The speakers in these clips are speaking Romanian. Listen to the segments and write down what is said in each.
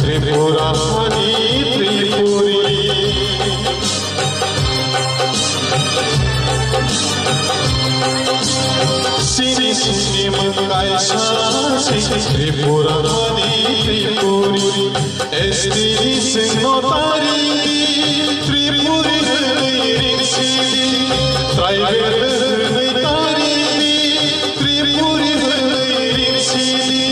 त्रिपुरारी त्रिपुरी सिनी सिनी मंगाई शासी त्रिपुरारी त्रिपुरी एस्टी सिंगोतारी त्रिपुरी सिनी त्राइवेद तारी त्रिपुरी सिनी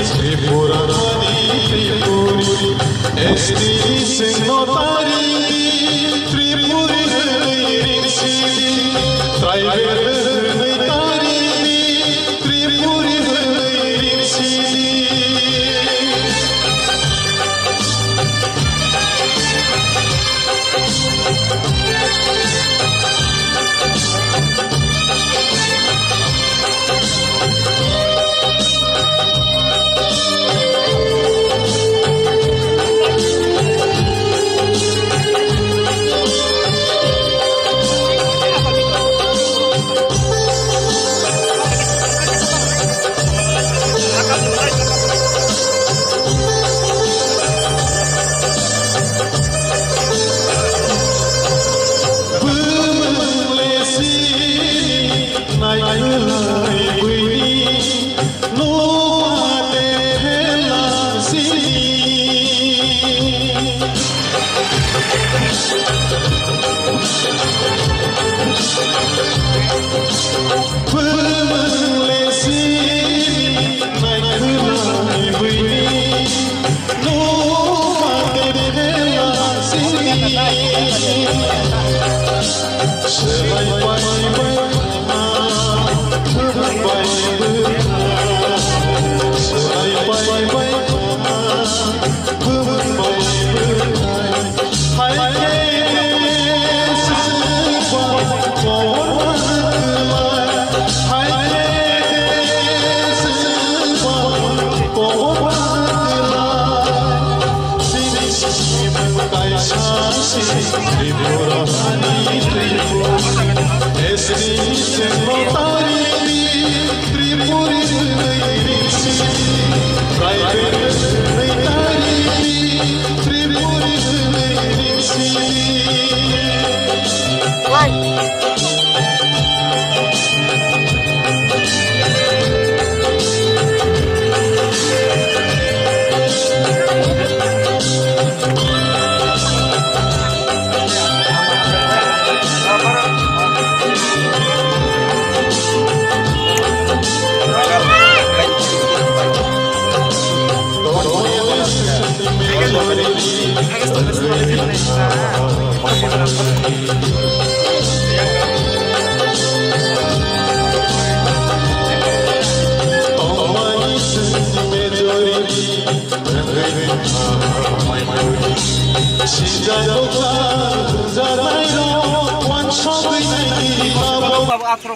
Tripura Mani Tripuri Esti Signotari Tripuri Sidi Traiver Tari Tripuri Sidi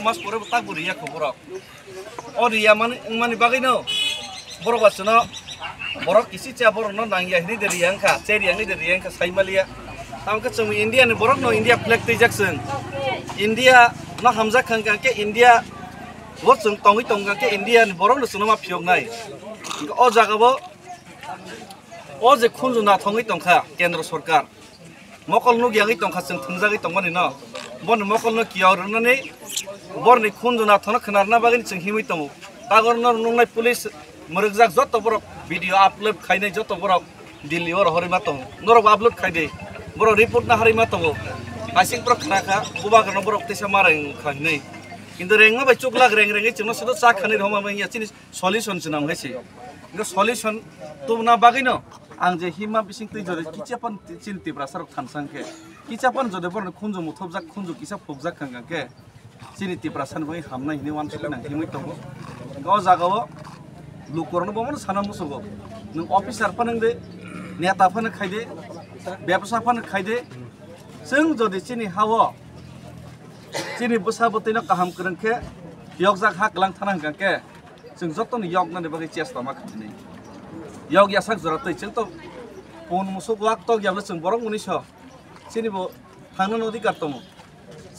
Mas pura tak buriya kuburok. Dia mani bagai no. Borok wasno. Borok kisi cia borok no nangya ini dari yang ka, ceri yang ini dari yang ka sai malia. Tahu ke cuma India ni borok no India flag ti Jackson. India no Hamzah Khan ke India. Borok cuma tongi ke India ni borok no suno ma piok nai. O jaga bo. O je kunju na tongi tongka Kendra Sarkar. Mokol nu yang itu tongka seng tengzagi tongmani no. Bon mokol nu kiau rana ni. Borni kunju na thona khnarna bagin sing himi tamu tagor nor nungnai police murgjak joto borok video upload khainai joto borok Delhi or horima tamu norok upload khaide borok report na harima tamu asing borok khnaka buba gano borok tesa marang khainai kintu rengma bai chuklak reng chino sudo sa khani roma bai chini solution chinam hese no solution tumna bagino ang je hima bising tui jore kichapan chinti brasar khansangke kichapan jode borno kunju muthobjak kunju kisa phobjak khangke Sini tiprasan bagi hamna ini wan suku nang himui tunggu. Kau jaga lukurno bomon sana musuh. Nung officer paneng de, nyata paneng khaide, biasa paneng khaide. Seng jadi sini hawa, sini besar betina kaham kerengke, yok jak hak lang tanang kengke. Seng joton yok nanti bagi cias tamak ini. Yok ya sak zarat itu ceng to, pun musuh gak to ya berseng borong munisho. Sini bo hangna nodi kartomu.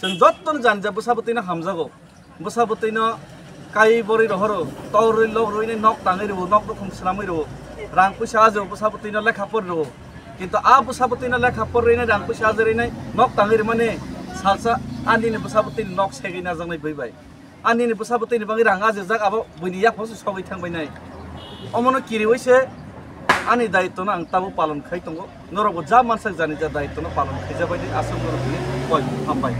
Seng joton janja besar betina hamzago, besar betina kai bori rohoro, tauri log roine nok tangi roh, nok roh kumselami roh, rang pusa aja besar betina lek hapor roh. Kita besar betina lek hapor roine rang pusa aja roine nok tangi roh mana salsa andi ni besar betina nok segi nazang nai bay. Andi ni besar betina bangi rang aja jak abo bunia fokus sogai thang bay nai. Omono kiri wise ani daito na ang tabu palon khai tongo, norok jam mansak jani ja daito na palon khai ja bay di asam norok ni koi hambai.